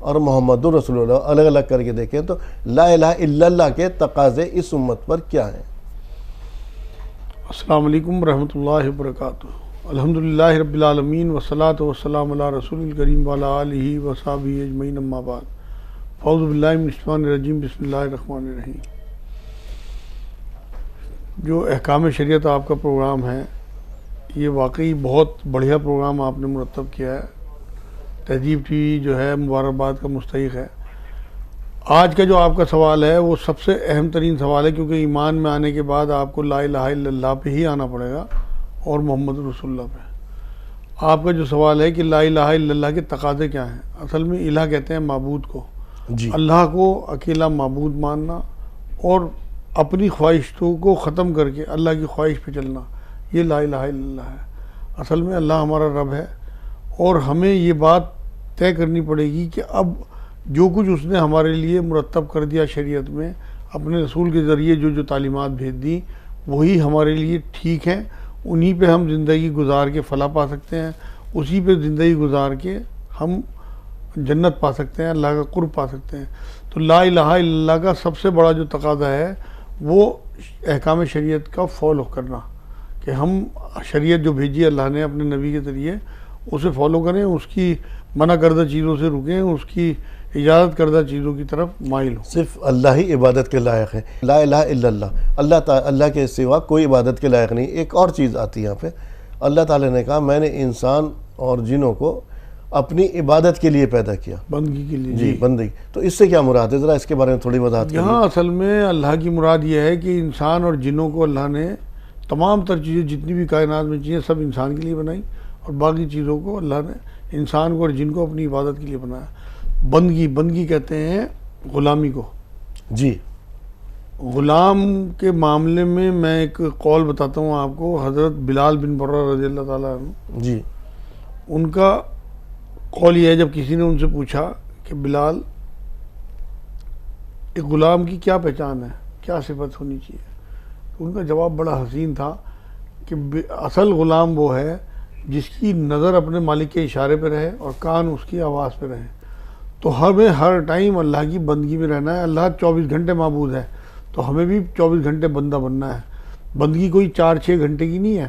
اور محمد رسول اللہ الگ الگ کر کے دیکھیں تو لا الہ الا اللہ کے تقاضے اس امت پر کیا ہیں؟ السلام علیکم ورحمۃ اللہ وبرکاتہ۔ الحمدللہ رب العالمین والصلاة والسلام علی رسول الکریم وعلی آلہ وصحبہ اجمعین، اما بعد، اعوذ باللہ من الشیطان الرجیم، بسم اللہ الرحمن الرحیم۔ جو احکام شریعت آپ کا پروگرام ہے، یہ واقعی بہت بڑھیا پروگرام آپ نے مرتب کیا ہے۔ تہذیب ٹی وی جو ہے مبارکباد کا مستحق ہے۔ آج کا جو آپ کا سوال ہے وہ سب سے اہم ترین سوال ہے، کیونکہ ایمان میں آنے کے بعد آپ کو لا الہ الا اللہ پہ ہی آنا پڑے گا اور محمد رسول اللہ پہ۔ آپ کا جو سوال ہے کہ لا الہ الا اللہ کے تقاضے کیا ہیں، اصل میں الہ کہتے ہیں معبود کو، اللہ کو اکیلا معبود ماننا اور اپنی خواہشوں کو ختم کر کے اللہ کی خواہش پہ چلنا، یہ لا الہ الا اللہ ہے۔ اصل میں اللہ ہمارا رب ہے، اور ہمیں یہ بات طے کرنی پڑے گی کہ اب جو کچھ اس نے ہمارے لیے مرتب کر دیا شریعت میں، اپنے رسول کے ذریعے جو تعلیمات بھیج دیں، وہی ہمارے لیے ٹھیک ہیں، انہی پہ ہم زندگی گزار کے فلاح پا سکتے ہیں، اسی پہ زندگی گزار کے ہم جنت پا سکتے ہیں، اللہ کا قرب پا سکتے ہیں۔ تو لا الہ الا اللہ کا سب سے بڑا جو تقاضا ہے وہ احکام شریعت کا فالو کرنا، کہ ہم شریعت جو بھیجی اللہ نے اپنے نبی کے ذریعے اسے فالو کریں، اس کی منع کردہ چیزوں سے رکیں، اس کی اجازت کردہ چیزوں کی طرف مائل ہوں۔ صرف اللہ ہی عبادت کے لائق ہے، لا الہ الا اللہ، اللہ کے سوا کوئی عبادت کے لائق نہیں۔ ایک اور چیز آتی ہے یہاں پہ، اللہ تعالیٰ نے کہا میں نے انسان اور جنوں کو اپنی عبادت کے لیے پیدا کیا، بندگی کے لیے۔ جی بندگی، تو اس سے کیا مراد ہے؟ ذرا اس کے بارے میں تھوڑی وضاحت کیجیے۔ یہاں اصل میں اللہ کی مراد یہ ہے کہ انسان اور جنوں کو اللہ نے تمام تر چیزیں، جتنی بھی کائنات میں چیزیں، سب انسان کے لیے بنائی، اور باقی چیزوں کو اللہ نے انسان کو اور جن کو اپنی عبادت کے لیے بنایا۔ بندگی کہتے ہیں غلامی کو۔ جی، غلام کے معاملے میں میں ایک قول بتاتا ہوں آپ کو، حضرت بلال بن برہ رضی اللہ تعالیٰ عنہ، جی، ان کا قول یہ ہے، جب کسی نے ان سے پوچھا کہ بلال، ایک غلام کی کیا پہچان ہے، کیا صفت ہونی چاہیے، تو ان کا جواب بڑا حسین تھا کہ اصل غلام وہ ہے جس کی نظر اپنے مالک کے اشارے پہ رہے اور کان اس کی آواز پہ رہے۔ تو ہمیں ہر ٹائم اللہ کی بندگی میں رہنا ہے۔ اللہ 24 گھنٹے معبود ہے، تو ہمیں بھی 24 گھنٹے بندہ بننا ہے۔ بندگی کوئی 4-6 گھنٹے کی نہیں ہے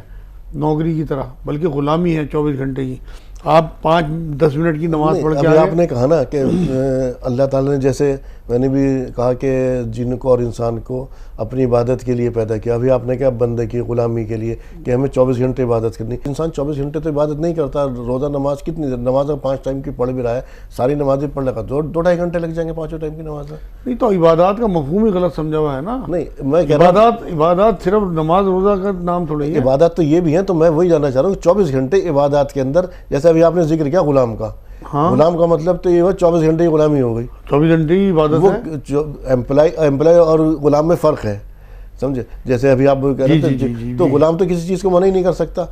نوکری کی طرح، بلکہ غلامی ہے 24 گھنٹے کی۔ آپ 5-10 منٹ کی نماز پڑھ کے ابھی آپ نے کہا نا کہ اللہ تعالیٰ نے، جیسے میں نے بھی کہا کہ جن کو اور انسان کو اپنی عبادت کے لیے پیدا کیا، ابھی آپ نے کہا بندے کی غلامی کے لیے، کہ ہمیں 24 گھنٹے عبادت کرنی۔ انسان 24 گھنٹے تو عبادت نہیں کرتا، روزہ نماز کتنی دیر، نماز 5 ٹائم کی پڑھ بھی رہا ہے، ساری نمازیں پڑھ لگا 2-2.5 گھنٹے لگ جائیں گے 5 ٹائم کی نماز میں۔ نہیں تو عبادات کا مفہوم ہی غلط سمجھا ہوا ہے نا۔ نہیں، میں کہہ رہا ہوں عبادات صرف نماز روزہ کا نام تھوڑی ہے، عبادات تو یہ بھی ہیں۔ تو میں وہی جاننا چاہ رہا ہوں 24 گھنٹے عبادات کے اندر، جیسے ابھی آپ نے ذکر کیا غلام کا، غلام کا مطلب تو یہ ہوا 24 گھنٹے کی غلامی ہو گئی، 24 گھنٹے کی عبادت ہے۔ امپلائی اور غلام میں فرق ہے، سمجھے؟ جیسے ابھی آپ کہہ رہے تھے، تو غلام تو کسی چیز کو منع ہی نہیں کر سکتا،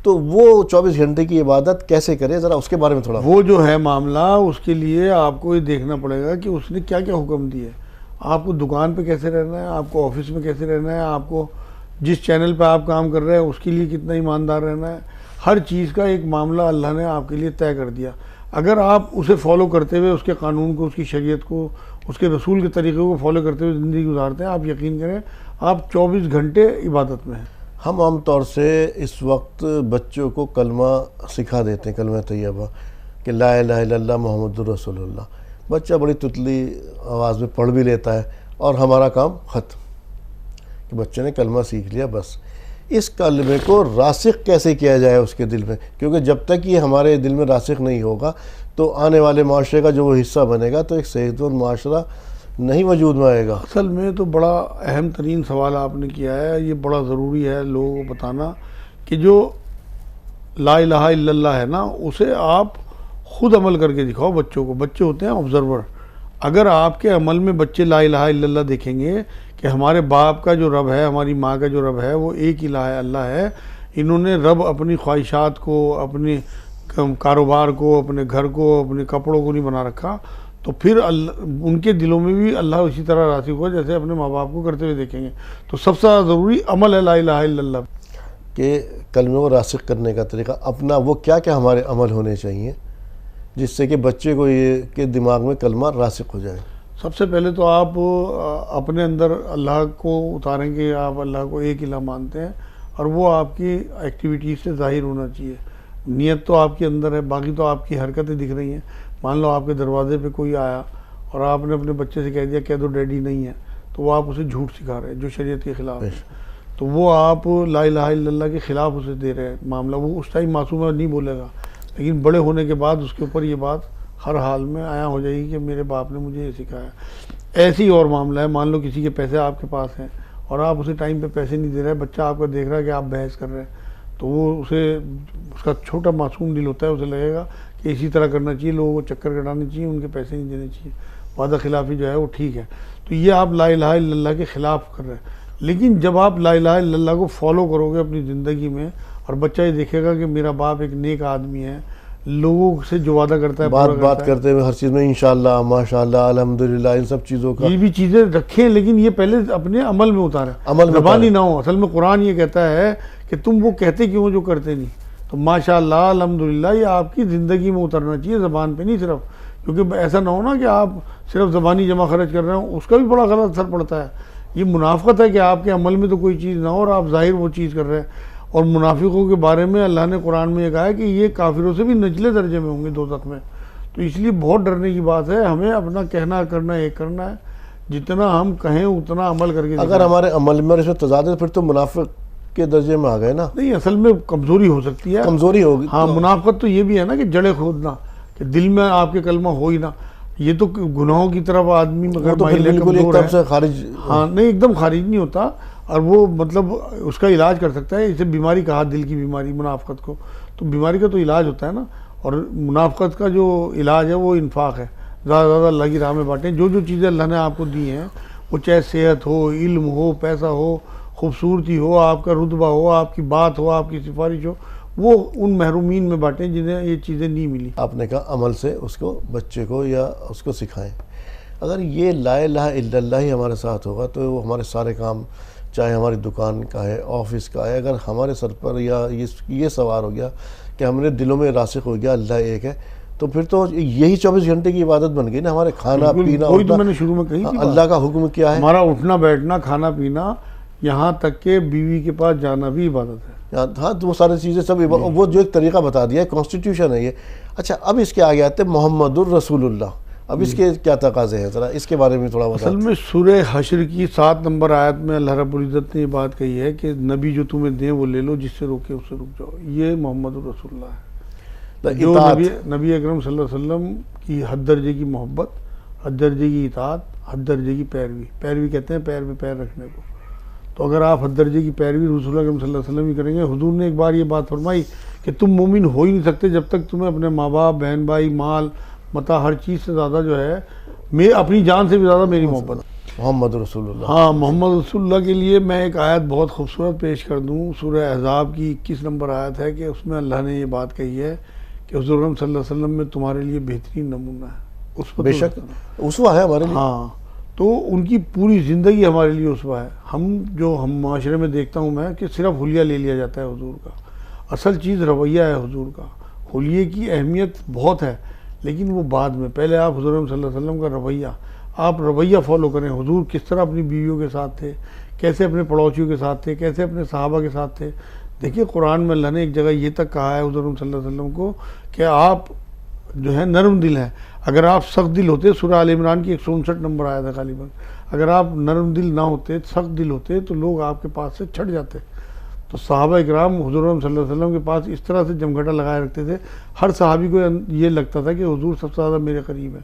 تو وہ 24 گھنٹے کی عبادت کیسے کرے، ذرا اس کے بارے میں تھوڑا۔ وہ جو ہے معاملہ، اس کے لیے آپ کو یہ دیکھنا پڑے گا کہ اس نے کیا کیا حکم دیے، آپ کو دکان پہ کیسے رہنا ہے، آپ کو آفس میں کیسے رہنا ہے، آپ کو جس چینل پہ آپ کام کر رہے ہیں اس کے لیے کتنا ایماندار رہنا ہے۔ ہر چیز کا ایک معاملہ اللہ نے آپ کے لیے طے کر دیا۔ اگر آپ اسے فالو کرتے ہوئے، اس کے قانون کو، اس کی شریعت کو، اس کے رسول کے طریقے کو فالو کرتے ہوئے زندگی گزارتے ہیں، آپ یقین کریں آپ 24 گھنٹے عبادت میں ہیں۔ ہم عام طور سے اس وقت بچوں کو کلمہ سکھا دیتے ہیں، کلمہ طیبہ، کہ لا الہ الا اللہ محمد رسول اللہ۔ بچہ بڑی تتلی آواز میں پڑھ بھی لیتا ہے، اور ہمارا کام ختم، کہ بچے نے کلمہ سیکھ لیا بس۔ اس کلمے کو راسخ کیسے کیا جائے اس کے دل میں، کیونکہ جب تک یہ ہمارے دل میں راسخ نہیں ہوگا تو آنے والے معاشرے کا جو وہ حصہ بنے گا تو ایک صحت مند معاشرہ نہیں وجود میں آئے گا۔ اصل میں تو بڑا اہم ترین سوال آپ نے کیا ہے، یہ بڑا ضروری ہے لوگوں کو بتانا کہ جو لا الہ الا اللہ ہے نا، اسے آپ خود عمل کر کے دکھاؤ بچوں کو۔ بچے ہوتے ہیں آبزرور۔ اگر آپ کے عمل میں بچے لا الہ الا اللہ دیکھیں گے کہ ہمارے باپ کا جو رب ہے، ہماری ماں کا جو رب ہے، وہ ایک الہ ہے، اللہ ہے، انہوں نے رب اپنی خواہشات کو، اپنے کاروبار کو، اپنے گھر کو، اپنے کپڑوں کو نہیں بنا رکھا، تو پھر ان کے دلوں میں بھی اللہ اسی طرح راسخ ہوا جیسے اپنے ماں باپ کو کرتے ہوئے دیکھیں گے۔ تو سب سے ضروری عمل ہے لا الہ الا اللہ۔ کہ کلمے کو راسخ کرنے کا طریقہ اپنا، وہ کیا کیا ہمارے عمل ہونے چاہیے جس سے کہ بچے کو یہ کہ دماغ میں کلمہ راسخ ہو جائے؟ سب سے پہلے تو آپ اپنے اندر اللہ کو اتاریں کہ آپ اللہ کو ایک الہ مانتے ہیں، اور وہ آپ کی ایکٹیویٹیز سے ظاہر ہونا چاہیے۔ نیت تو آپ کے اندر ہے، باقی تو آپ کی حرکتیں دکھ رہی ہیں۔ مان لو آپ کے دروازے پہ کوئی آیا اور آپ نے اپنے بچے سے کہہ دیا کہہ دو ڈیڈی نہیں ہے، تو وہ آپ اسے جھوٹ سکھا رہے ہیں جو شریعت کے خلاف ہے، تو وہ آپ لا الہ الا اللہ کے خلاف اسے دے رہے ہیں معاملہ۔ وہ اس ٹائم معصوم نہیں بولے گا، لیکن بڑے ہونے کے بعد اس کے اوپر یہ بات ہر حال میں آیا ہو جائے گی کہ میرے باپ نے مجھے یہ سکھایا۔ ایسے ہی اور معاملہ ہے، مان لو کسی کے پیسے آپ کے پاس ہیں اور آپ اسے ٹائم پہ پیسے نہیں دے رہے، بچہ آپ کا دیکھ رہا ہے کہ آپ بحث کر رہے ہیں، تو وہ اس کا چھوٹا معصوم دل ہوتا ہے، اسے لگے گا کہ اسی طرح کرنا چاہیے، لوگوں کو چکر کٹانے چاہیے، ان کے پیسے نہیں دینے چاہیے، وعدہ خلافی جو ہے وہ ٹھیک ہے۔ تو یہ آپ لا الہ الا اللہ کے خلاف کر رہے ہیں۔ لیکن جب آپ لا الہ الا اللہ کو فالو کرو گے اپنی زندگی میں، اور بچہ یہ دیکھے گا کہ میرا باپ ایک نیک آدمی ہے، لوگوں سے جو وعدہ کرتا ہے بات کرتے ہوئے ہر چیز میں انشاءاللہ، ماشاءاللہ، الحمدللہ، ان سب چیزوں کا یہ بھی چیزیں رکھیں، لیکن یہ پہلے اپنے عمل میں اتاریں، زبانی نہ ہو۔ اصل میں قرآن یہ کہتا ہے کہ تم وہ کہتے کیوں جو کرتے نہیں، تو ماشاءاللہ، الحمدللہ، یہ آپ کی زندگی میں اترنا چاہیے، زبان پہ نہیں صرف، کیونکہ ایسا نہ ہونا کہ آپ صرف زبانی جمع خرچ کر رہے ہوں، اس کا بھی بڑا غلط اثر پڑتا ہے۔ یہ منافقت ہے کہ آپ کے عمل میں تو کوئی چیز نہ ہو اور آپ ظاہر وہ چیز کر رہے ہیں۔ اور منافقوں کے بارے میں اللہ نے قرآن میں یہ کہا ہے کہ یہ کافروں سے بھی نچلے درجے میں ہوں گے دوزخ میں۔ تو اس لیے بہت ڈرنے کی بات ہے، ہمیں اپنا کہنا کرنا ایک کرنا ہے، جتنا ہم کہیں اتنا عمل کر کے اگر ہمارے عمل میں اس میں تضاد ہے پھر تو منافق کے درجے میں آ گئے نا۔ نہیں، اصل میں کمزوری ہو سکتی ہے، کمزوری ہوگی۔ ہاں، منافقت تو یہ بھی ہے نا کہ جڑیں کھودنا، کہ دل میں آپ کے کلمہ ہو ہی نہ، یہ تو گناہوں کی طرف آدمی مگر بالکل ایک طرف سے خارج، ہاں نہیں، ایک دم خارج نہیں ہوتا، اور وہ مطلب اس کا علاج کر سکتا ہے۔ اسے بیماری کہا، دل کی بیماری منافقت کو، تو بیماری کا تو علاج ہوتا ہے نا۔ اور منافقت کا جو علاج ہے وہ انفاق ہے، زیادہ زیادہ اللہ کی راہ میں بانٹیں۔ جو چیزیں اللہ نے آپ کو دی ہیں، وہ چاہے صحت ہو، علم ہو، پیسہ ہو، خوبصورتی ہو، آپ کا رتبہ ہو، آپ کی بات ہو، آپ کی سفارش ہو، وہ ان محرومین میں بانٹیں جنہیں یہ چیزیں نہیں ملی۔ آپ نے کہا عمل سے اس کو، بچے کو یا اس کو سکھائیں۔ اگر یہ لا الہ الا اللہ ہی ہمارے ساتھ ہوگا تو وہ ہمارے سارے کام، چاہے ہماری دکان کا ہے، آفس کا ہے، اگر ہمارے سر پر یا یہ سوار ہو گیا کہ ہمارے دلوں میں راسخ ہو گیا اللہ ایک ہے، تو پھر تو یہی 24 گھنٹے کی عبادت بن گئی نا، ہمارے کھانا پینا، وہی تو میں نے شروع میں کہی تھی، اللہ کا حکم کیا ہے، ہمارا اٹھنا بیٹھنا، کھانا پینا، یہاں تک کہ بیوی کے پاس جانا بھی عبادت ہے۔ ہاں، تو وہ ساری چیزیں سب وہ جو ایک طریقہ بتا دیا ہے، کانسٹیٹیوشن ہے یہ۔ اچھا، اب اس کے آگے آتے ہیں محمد الرسول اللہ، اب اس کے کیا تقاضے ہیں، ذرا اس کے بارے میں تھوڑا بتا۔ اصل میں سورہ حشر کی 7 نمبر آیت میں اللہ رب العزت نے یہ بات کہی ہے کہ نبی جو تمہیں دیں وہ لے لو، جس سے روکے اس سے رک جاؤ۔ یہ محمد الرسول اللہ ہے، جو نبی اکرم صلی اللہ علیہ وسلم کی حد درجے کی محبت، حد درجے کی اطاعت، حد درجے کی پیروی کہتے ہیں پیر میں پیر رکھنے کو۔ تو اگر آپ حد درجے کی پیروی رسول اکرم صلی اللہ علیہ وسلم ہی کریں گے، حضور نے ایک بار یہ بات فرمائی کہ تم مومن ہو ہی نہیں سکتے جب تک تمہیں اپنے ماں باپ، بہن بھائی، مال متا، ہر چیز سے زیادہ جو ہے، میں اپنی جان سے بھی زیادہ میری محبت۔ محمد رسول اللہ، ہاں، محمد رسول اللہ کے لیے میں ایک آیت بہت خوبصورت پیش کر دوں۔ سورہ احزاب کی 21 نمبر آیت ہے کہ اس میں اللہ نے یہ بات کہی ہے کہ حضور اکرم صلی اللہ علیہ وسلم میں تمہارے لیے بہترین نمونہ ہے، اس پر بے شک اسوہ ہے ہمارے لیے۔ ہاں، تو ان کی پوری زندگی ہمارے لیے اسوہ ہے۔ ہم معاشرے میں دیکھتا ہوں میں کہ صرف حلیہ لے لیا جاتا ہے حضور کا، اصل چیز رویہ ہے حضور کا۔ حلیے کی اہمیت بہت ہے، لیکن وہ بعد میں، پہلے آپ حضور صلی اللہ علیہ وسلم کا رویہ، آپ رویہ فالو کریں۔ حضور کس طرح اپنی بیویوں کے ساتھ تھے، کیسے اپنے پڑوسیوں کے ساتھ تھے، کیسے اپنے صحابہ کے ساتھ تھے۔ دیکھیے قرآن میں اللہ نے ایک جگہ یہ تک کہا ہے حضور صلی اللہ علیہ وسلم کو کہ آپ جو ہے نرم دل ہیں۔ اگر آپ سخت دل ہوتے، سورہ آل عمران کی 159 نمبر آیا تھا غالباً، اگر آپ نرم دل نہ ہوتے، سخت دل ہوتے، تو لوگ آپ کے پاس سے چھٹ جاتے۔ تو صحابہ اکرام حضور صلی اللہ علیہ وسلم کے پاس اس طرح سے جمگھٹا لگائے رکھتے تھے، ہر صحابی کو یہ لگتا تھا کہ حضور سب سے زیادہ میرے قریب ہے۔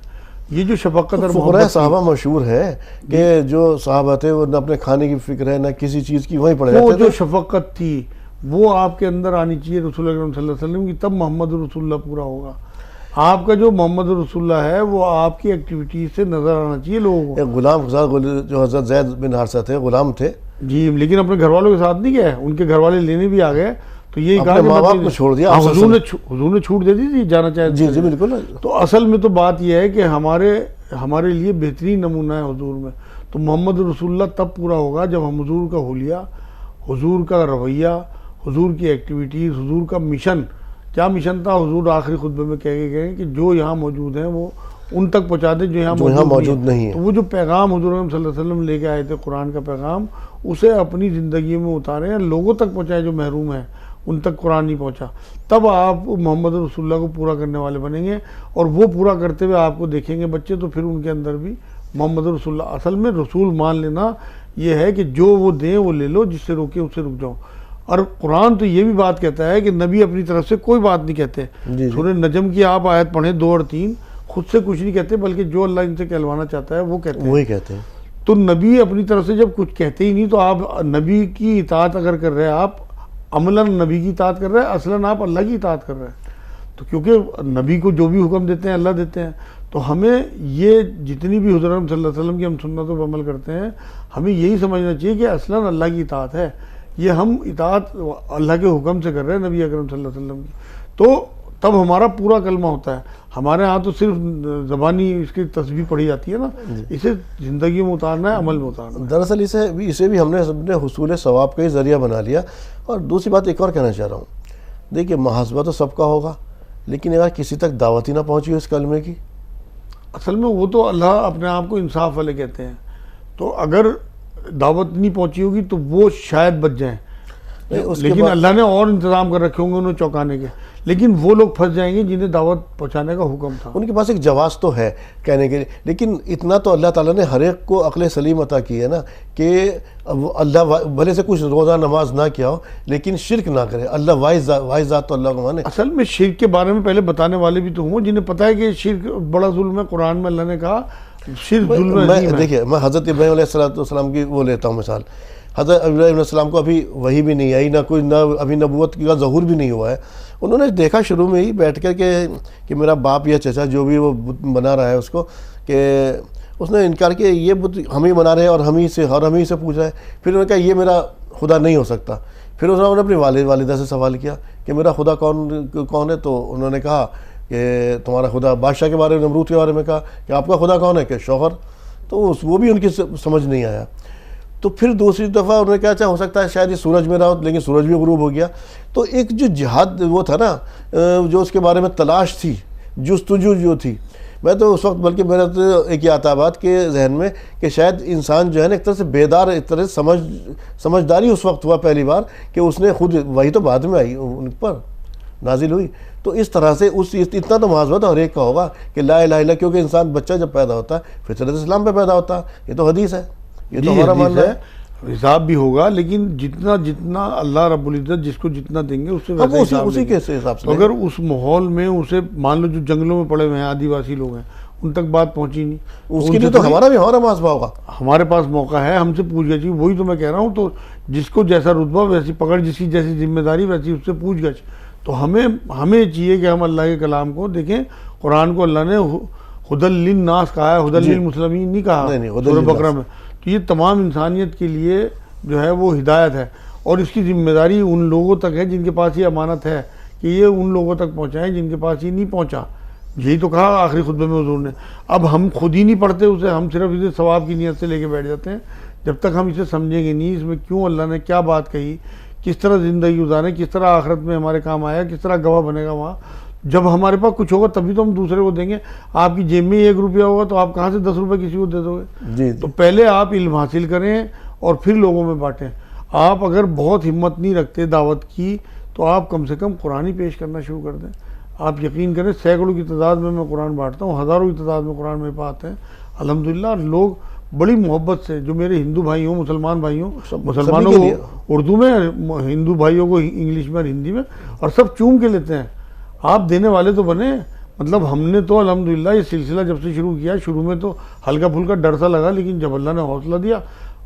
یہ جو شفقت اور محبت، صحابہ مشہور ہے کہ جو صحابہ تھے وہ نہ اپنے کھانے کی فکر ہے، نہ کسی چیز کی، وہیں پڑے رہتے وہ تھے۔ جو شفقت تھی وہ آپ کے اندر آنی چاہیے رسول اکرم صلی اللہ علیہ وسلم کی، تب محمد رسول اللہ پورا ہوگا۔ آپ کا جو محمد رسول اللہ ہے وہ آپ کی ایکٹیویٹیز سے نظر آنا چاہیے لوگوں کو۔ ایک غلام جو حضرت زید بن حارثہ تھے، غلام تھے جی، لیکن اپنے گھر والوں کے ساتھ نہیں گئے، ان کے گھر والے لینے بھی آ گئے، تو یہ کہا کہ ماں باپ کو چھوڑ دیا حضور نے چھوٹ دے دی تھی جانا چاہے۔ جی جی بالکل۔ تو اصل میں تو بات یہ ہے کہ ہمارے لیے بہترین نمونہ ہے حضور میں۔ تو محمد رسول اللہ تب پورا ہوگا جب ہم حضور کا حلیہ، حضور کا رویہ، حضور کی ایکٹیویٹیز، حضور کا مشن کیا مشن تھا حضور آخری خطبے میں کہہ کے گئے کہ جو یہاں موجود ہیں وہ ان تک پہنچا دیں جو یہاں موجود نہیں ہے. تو وہ جو پیغام حضور صلی اللہ علیہ وسلم لے کے آئے تھے قرآن کا پیغام، اسے اپنی زندگی میں اتاریں، لوگوں تک پہنچائیں جو محروم ہیں، ان تک قرآن نہیں پہنچا. تب آپ محمد رسول اللہ کو پورا کرنے والے بنیں گے، اور وہ پورا کرتے ہوئے آپ کو دیکھیں گے بچے، تو پھر ان کے اندر بھی محمد رسول اللہ. اصل میں رسول مان لینا یہ ہے کہ جو وہ دیں وہ لے لو، جس سے روکے اس سے رک جاؤ. اور قرآن تو یہ بھی بات کہتا ہے کہ نبی اپنی طرف سے کوئی بات نہیں کہتے. سورہ نجم کی آپ آیت پڑھیں 2 اور 3، خود سے کچھ نہیں کہتے، بلکہ جو اللہ ان سے کہلوانا چاہتا ہے وہ کہتے ہیں، وہی کہتے ہیں. تو نبی اپنی طرف سے جب کچھ کہتے ہی نہیں، تو آپ نبی کی اطاعت اگر کر رہے ہیں، آپ عملاً نبی کی اطاعت کر رہے ہیں، اصلاً آپ اللہ کی اطاعت کر رہے ہیں. تو کیونکہ نبی کو جو بھی حکم دیتے ہیں اللہ دیتے ہیں، تو ہمیں یہ جتنی بھی حضور صلی اللہ علیہ وسلم کی ہم سنتوں پر عمل کرتے ہیں، ہمیں یہی سمجھنا چاہیے کہ اصلاً اللہ کی اطاعت ہے. یہ ہم اطاعت اللہ کے حکم سے کر رہے ہیں نبی اکرم صلی اللہ علیہ وسلم کی. تو تب ہمارا پورا کلمہ ہوتا ہے. ہمارے ہاں تو صرف زبانی اس کی تسبیح پڑھی جاتی ہے نا، اسے زندگی میں اتارنا ہے، عمل میں اتارنا ہے. دراصل اسے بھی ہم نے اپنے حصول ثواب کا ہی ذریعہ بنا لیا. اور دوسری بات ایک اور کہنا چاہ رہا ہوں، دیکھیے محاسبہ تو سب کا ہوگا، لیکن اگر کسی تک دعوت ہی نہ پہنچی ہو اس کلمے کی، اصل میں وہ تو اللہ اپنے آپ کو انصاف والے کہتے ہیں. تو اگر دعوت نہیں پہنچی ہوگی تو وہ شاید بچ جائیں، لیکن اللہ نے اور انتظام کر رکھے ہوں گے انہیں چوکانے کے. لیکن وہ لوگ پھنس جائیں گے جنہیں دعوت پہنچانے کا حکم تھا. ان کے پاس ایک جواز تو ہے کہنے کے لیے، لیکن اتنا تو اللہ تعالیٰ نے ہر ایک کو عقل سلیم عطا کی ہے نا، کہ اللہ بھلے سے کچھ روزہ نماز نہ کیا ہو لیکن شرک نہ کرے. اللہ واحد ذات تو اللہ کو مانے. اصل میں شرک کے بارے میں پہلے بتانے والے بھی تو ہوں جنہیں پتہ ہے کہ شرک بڑا ظلم ہے. قرآن میں اللہ نے کہا شرک ظلم ہے. دیکھیے میں حضرت ابراہیم علیہ السلام کی وہ لیتا ہوں مثال. حضرت ابراہیم علیہ السلام کو ابھی وحی بھی نہیں آئی، نہ ابھی نبوت کا ظہور بھی نہیں ہوا ہے. انہوں نے دیکھا شروع میں ہی بیٹھ کر کہ میرا باپ یا چچا جو بھی وہ بت بنا رہا ہے اس کو، کہ اس نے انکار کیا یہ بت ہم ہی بنا رہے ہیں اور ہم ہی سے پوچھ رہا ہے. پھر انہوں نے کہا یہ میرا خدا نہیں ہو سکتا. پھر انہوں نے اپنی والدہ سے سوال کیا کہ میرا خدا کون ہے؟ تو انہوں نے کہا کہ تمہارا خدا بادشاہ کے بارے میں، نمرود کے بارے میں کہا کہ آپ کا خدا کون ہے؟ کہ شوہر. تو وہ بھی ان کی سمجھ نہیں آیا. تو پھر دوسری دفعہ انہوں نے کہا اچھا ہو سکتا ہے شاید یہ سورج میں رہا ہو، لیکن سورج بھی غروب ہو گیا. تو ایک جو جہاد وہ تھا نا، جو اس کے بارے میں تلاش تھی، جستجو جو تھی، میں تو اس وقت بلکہ میرا تو ایک یہ آتا بات کے ذہن میں کہ شاید انسان جو ہے نا ایک طرح سے بیدار، ایک طرح سے سمجھداری اس وقت ہوا پہلی بار کہ اس نے خود، وہی تو بعد میں آئی ان پر نازل ہوئی. تو اس طرح سے اتنا تو محاسبہ تو ہر ایک کا ہوگا کہ لا الہ الا، کیونکہ انسان بچہ جب پیدا ہوتا ہے فطرت اسلام پہ پیدا ہوتا ہے. یہ تو حدیث ہے، یہ تو ہمارا ماننا ہے. حساب بھی ہوگا، لیکن جتنا اللہ رب العزت جس کو جتنا دیں گے اس سے ویسے اسی کے حساب سے. اگر اس ماحول میں اسے مان لو جو جنگلوں میں پڑے ہوئے ہیں آدیواسی لوگ ہیں، ان تک بات پہنچی نہیں، اس کے لیے تو ہمارا محاسبہ ہوگا. ہمارے پاس موقع ہے، ہم سے پوچھ گچھ. وہی تو میں کہہ رہا ہوں. تو جس کو جیسا رتبہ ویسی پکڑ، جس کی جیسی ذمہ داری ویسی اس سے پوچھ گچھ. تو ہمیں چاہیے کہ ہم اللہ کے کلام کو دیکھیں. قرآن کو اللہ نے ہدی للناس کہا ہے، ہدی للمسلمین نہیں کہا سورہ بقرہ میں. تو یہ تمام انسانیت کے لیے جو ہے وہ ہدایت ہے، اور اس کی ذمہ داری ان لوگوں تک ہے جن کے پاس یہ امانت ہے کہ یہ ان لوگوں تک پہنچائیں جن کے پاس یہ نہیں پہنچا. یہی تو کہا آخری خطبے میں حضور نے. اب ہم خود ہی نہیں پڑھتے اسے، ہم صرف اسے ثواب کی نیت سے لے کے بیٹھ جاتے ہیں. جب تک ہم اسے سمجھیں گے نہیں اس میں کیوں اللہ نے کیا بات کہی، کس طرح زندگی گزاریں، کس طرح آخرت میں ہمارے کام آیا، کس طرح گواہ بنے گا وہاں. جب ہمارے پاس کچھ ہوگا تبھی تو ہم دوسرے کو دیں گے. آپ کی جیب میں 1 روپیہ ہوگا تو آپ کہاں سے 10 روپے کسی کو دے دو گے؟ تو پہلے آپ علم حاصل کریں اور پھر لوگوں میں بانٹیں. آپ اگر بہت ہمت نہیں رکھتے دعوت کی تو آپ کم سے کم قرآن ہی پیش کرنا شروع کر دیں. آپ یقین کریں سینکڑوں کی تعداد میں قرآن بانٹتا ہوں، ہزاروں کی تعداد میں قرآن میرے پاس آتے ہیں الحمدللہ. لوگ بڑی محبت سے، جو میرے ہندو بھائی ہوں، مسلمان بھائی ہوں، مسلمانوں کو اردو میں، ہندو بھائیوں کو انگلش میں اور ہندی میں، اور سب چوم کے لیتے ہیں. آپ دینے والے تو بنے. مطلب ہم نے تو الحمدللہ یہ سلسلہ جب سے شروع کیا، شروع میں تو ہلکا پھلکا ڈر سا لگا، لیکن جب اللہ نے حوصلہ دیا،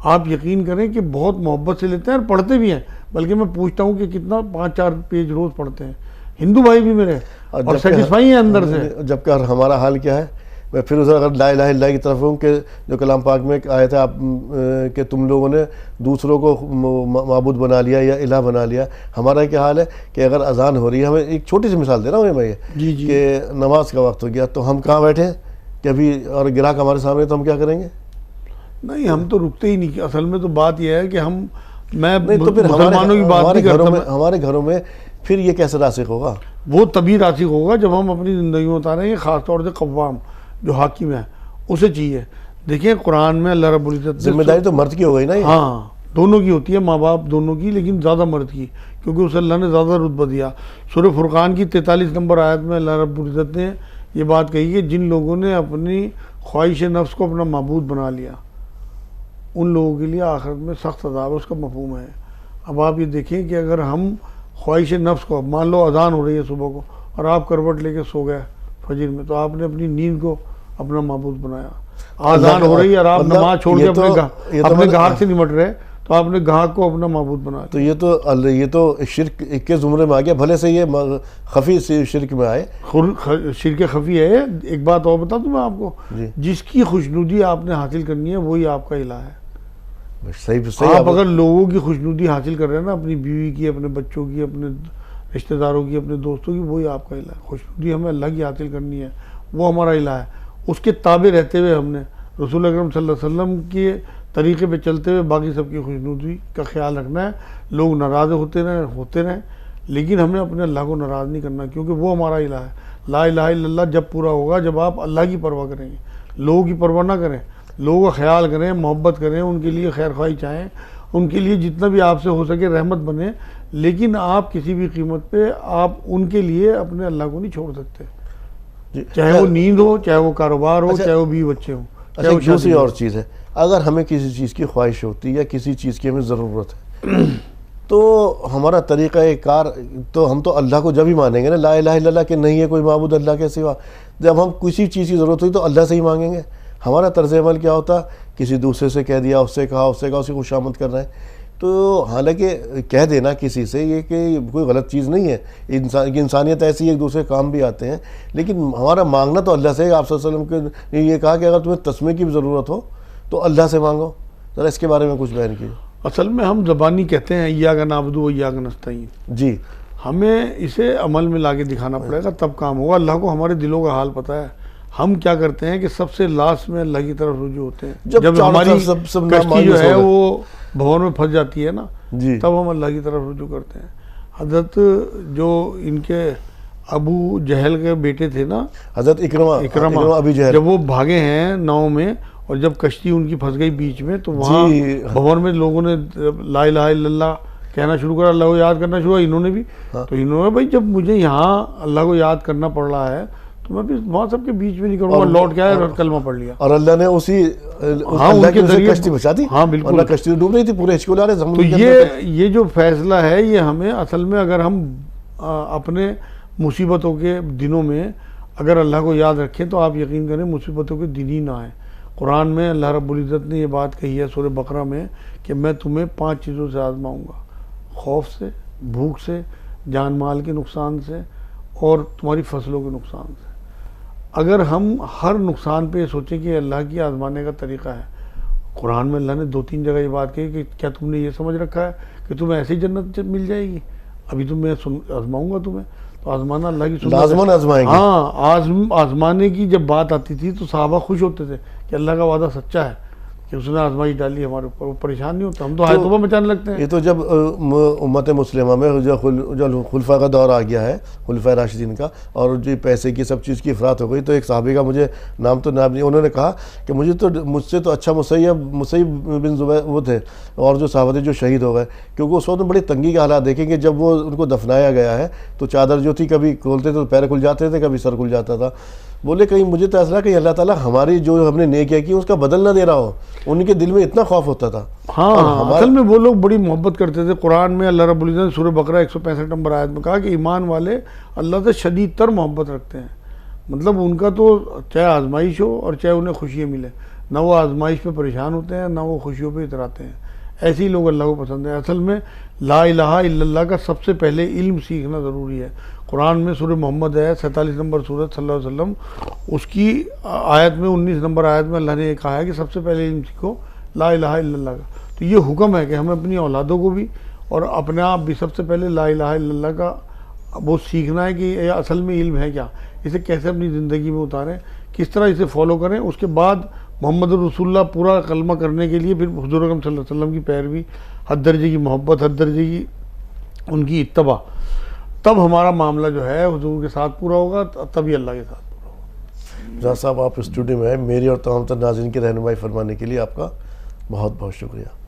آپ یقین کریں کہ بہت محبت سے لیتے ہیں اور پڑھتے بھی ہیں. بلکہ میں پوچھتا ہوں کہ کتنا 5-4 پیج روز پڑھتے ہیں ہندو بھائی بھی میرے، اور سیٹسفائی ہیں اندر سے. جبکہ ہمارا حال کیا ہے، میں پھر اسے اگر لا الہ الا اللہ کی طرف ہوں کہ جو کلام پاک میں آیا تھا کہ تم لوگوں نے دوسروں کو معبود بنا لیا یا الہ بنا لیا. ہمارا کیا حال ہے کہ اگر اذان ہو رہی ہے، ہمیں ایک چھوٹی سی مثال دے رہا ہوں میں یہ کہ نماز کا وقت ہو گیا تو ہم کہاں بیٹھے کہ ابھی، اور گراہک ہمارے سامنے تو ہم کیا کریں گے؟ نہیں، ہم تو رکتے ہی نہیں. اصل میں تو بات یہ ہے کہ ہم میں نہیں تو پھر مسلمانوں کی بات نہیں کرتا، ہمارے گھروں میں پھر یہ کیسے راسخ ہوگا؟ وہ تبھی راسخ ہوگا جب ہم اپنی زندگی میں اتاریں گے، خاص طور سے قوام جو حاکم ہے اسے چاہیے. دیکھیں قرآن میں اللہ رب العزت ذمہ داری تو مرد کی ہو گئی نا. ہاں دونوں کی ہوتی ہے، ماں باپ دونوں کی، لیکن زیادہ مرد کی، کیونکہ اسے اللہ نے زیادہ رتبہ دیا. سورہ فرقان کی 43 نمبر آیت میں اللہ رب العزت نے یہ بات کہی کہ جن لوگوں نے اپنی خواہش نفس کو اپنا معبود بنا لیا ان لوگوں کے لیے آخرت میں سخت عذاب ہے. اس کا مفہوم ہے. اب آپ یہ دیکھیں کہ اگر ہم خواہش نفس کو، مان لو اذان ہو رہی ہے صبح کو اور آپ کروٹ لے کے سو گئے فجر میں، تو آپ نے اپنی نیند کو اپنا معبود بنایا. آذان ہو رہی ہے اور آپ نماز چھوڑ کے اپنے گاہک سے نمٹ رہے تو آپ نے گاہک کو اپنا معبود بنایا. تو یہ تو شرک کے زمرے میں آ گیا، بھلے سے یہ خفی شرک میں آئے. شرک خفی ہے. ایک بات اور بتا دوں میں آپ کو، جس کی خوشنودی آپ نے حاصل کرنی ہے وہی آپ کا الہ ہے. صحیح. آپ اگر لوگوں کی خوشنودی حاصل کر رہے ہیں نا، اپنی بیوی کی، اپنے بچوں کی، اپنے رشتہ داروں کی، اپنے دوستوں کی، وہی آپ کا الہ ہے. خوشنودی ہمیں اللہ کی حاصل کرنی ہے، وہ ہمارا الہ ہے. اس کے تابع رہتے ہوئے ہم نے رسول اکرم صلی اللہ علیہ وسلم کے طریقے پہ چلتے ہوئے باقی سب کی خوشنودی کا خیال رکھنا ہے. لوگ ناراض ہوتے رہیں لیکن ہم نے اپنے اللہ کو ناراض نہیں کرنا، کیونکہ وہ ہمارا الہ ہے. لا الہ الا اللہ جب پورا ہوگا جب آپ اللہ کی پرواہ کریں گے، لوگوں کی پرواہ نہ کریں، لوگوں کا خیال کریں، محبت کریں، ان کے لیے خیر خواہی چاہیں، ان کے لیے جتنا بھی آپ سے ہو سکے رحمت بنے، لیکن آپ کسی بھی قیمت پہ آپ ان کے لیے اپنے اللہ کو نہیں چھوڑ سکتے. چاہے وہ نیند ہو، چاہے وہ کاروبار ہو، چاہے وہ بیوی بچے ہوں. اچھا دوسری اور چیز ہے، اگر ہمیں کسی چیز کی خواہش ہوتی ہے یا کسی چیز کی ہمیں ضرورت ہے تو ہمارا طریقہ کار تو ہم تو اللہ کو جب ہی مانیں گے نا، لا الہ الا اللہ کہ نہیں ہے کوئی معبود اللہ کے سوا. جب ہم کسی چیز کی ضرورت ہوئی تو اللہ سے ہی مانگیں گے. ہمارا طرز عمل کیا ہوتا؟ کسی دوسرے سے کہہ دیا، اس سے کہا، اس کی خوشامد کر رہے ہیں. تو حالانکہ کہہ دینا کسی سے یہ کہ کوئی غلط چیز نہیں ہے، انسانیت ایسی ایک دوسرے کام بھی آتے ہیں، لیکن ہمارا مانگنا تو اللہ سے. آپ صلی اللہ علیہ وسلم نے یہ کہا کہ اگر تمہیں تسمیہ کی بھی ضرورت ہو تو اللہ سے مانگو. ذرا اس کے بارے میں کچھ بیان کیجیے. اصل میں ہم زبانی کہتے ہیں ایاک نعبد و ایاک نستعین. جی ہمیں اسے عمل میں لا کے دکھانا پڑے گا تب کام ہوگا. اللہ کو ہمارے دلوں کا حال پتہ ہے. ہم کیا کرتے ہیں کہ سب سے لاسٹ میں اللہ کی طرف رجوع ہوتے ہیں. جب ہماری کشتی جو ہے وہ بھور میں پھنس جاتی ہے نا، تب ہم اللہ کی طرف رجوع کرتے ہیں. حضرت جو ان کے ابو جہل کے بیٹے تھے نا، حضرت اکرمہ ابی جہل، جب وہ بھاگے ہیں ناؤ میں اور جب کشتی ان کی پھنس گئی بیچ میں تو وہاں بھور میں لوگوں نے لا الہ الا اللہ کہنا شروع کرا، اللہ کو یاد کرنا شروع. انہوں نے بھی تو انہوں نے بھائی جب مجھے یہاں اللہ کو یاد کرنا پڑ رہا ہے تو میں بھی وہاں سب کے بیچ میں نہیں کروں گا. لوٹ کے آئے اور کلمہ پڑھ لیا اور اللہ نے اسی اللہ کے ذریعے کشتی بچا دی. ہاں بالکل، کشتی ڈوب رہی تھی، پورے ہچکو لا رہے. تو یہ جو فیصلہ ہے یہ ہمیں اصل میں اگر ہم اپنے مصیبتوں کے دنوں میں اگر اللہ کو یاد رکھیں تو آپ یقین کریں مصیبتوں کے دن ہی نہ آئیں. قرآن میں اللہ رب العزت نے یہ بات کہی ہے سورہ بقرہ میں کہ میں تمہیں 5 چیزوں سے آزماؤں گا: خوف سے، بھوک سے، جان مال کے نقصان سے اور تمہاری فصلوں کے نقصان سے. اگر ہم ہر نقصان پہ یہ سوچیں کہ اللہ کی آزمانے کا طریقہ ہے، قرآن میں اللہ نے 2-3 جگہ یہ بات کہی کہ کیا تم نے یہ سمجھ رکھا ہے کہ تمہیں ایسی جنت مل جائے گی؟ ابھی تو میں آزماؤں گا تمہیں. تو آزمانا اللہ کی لازماً آزمائیں گے. ہاں آزمانے کی جب بات آتی تھی تو صحابہ خوش ہوتے تھے کہ اللہ کا وعدہ سچا ہے کہ اس نے آزمائی ڈالی ہمارے اوپر. وہ پریشان نہیں ہوتا. ہم تو ہائے توبہ مچانے لگتے ہیں. یہ تو جب امت مسلمہ میں جو خلفاء کا دور آ گیا ہے، خلفاء راشدین کا، اور جو پیسے کی سب چیز کی افراط ہو گئی، تو ایک صحابی کا مجھے نام تو نہیں، انہوں نے کہا کہ مجھ سے تو اچھا مسیب بن زبیر وہ تھے اور جو صحابہ تھے جو شہید ہو گئے، کیونکہ اس وقت بڑی تنگی کے حالات دیکھیں کہ جب وہ ان کو دفنایا گیا ہے تو چادر جو تھی کبھی کھولتے تو پیر کھل جاتے تھے، کبھی سر کھل جاتا تھا. بولے کہیں مجھے تو ایسا لگا کہ اللہ تعالیٰ ہماری جو ہم نے نیکیاں کی اس کا بدل نہ دے رہا ہو. ان کے دل میں اتنا خوف ہوتا تھا. ہاں اصل میں وہ لوگ بڑی محبت کرتے تھے. قرآن میں اللہ رب العزت نے سورہ بقرہ 165 نمبر آیت میں کہا کہ ایمان والے اللہ سے شدید تر محبت رکھتے ہیں. مطلب ان کا تو چاہے آزمائش ہو اور چاہے انہیں خوشیاں ملے، نہ وہ آزمائش پہ پریشان ہوتے ہیں نہ وہ خوشیوں پہ اتراتے ہیں. ایسے ہی لوگ اللہ کو پسند ہیں. اصل میں لا الہ الا اللہ کا سب سے پہلے علم سیکھنا ضروری ہے. قرآن میں سورہ محمد ہے 47 نمبر سورت صلی اللہ علیہ وسلم، اس کی آیت میں 19 نمبر آیت میں اللہ نے یہ کہا ہے کہ سب سے پہلے علم سیکھو لا الہ الا اللہ کا. تو یہ حکم ہے کہ ہمیں اپنی اولادوں کو بھی اور اپنے آپ بھی سب سے پہلے لا الہ الا اللہ کا وہ سیکھنا ہے کہ یہ اصل میں علم ہے کیا، اسے کیسے اپنی زندگی میں اتاریں، کس طرح اسے فالو کریں. اس کے بعد محمد رسول اللہ پورا کلمہ کرنے کے لیے پھر حضور اکرم صلی اللہ علیہ وسلم کی پیروی، حد درجے کی محبت، حد درجے کی ان کی اتباع، تب ہمارا معاملہ جو ہے حضور کے ساتھ پورا ہوگا، تبھی اللہ کے ساتھ پورا ہوگا۔ جہاں صاحب آپ اسٹوڈیو میں ہیں، میری اور تمام تر ناظرین کی رہنمائی فرمانے کے لیے آپ کا بہت بہت شکریہ۔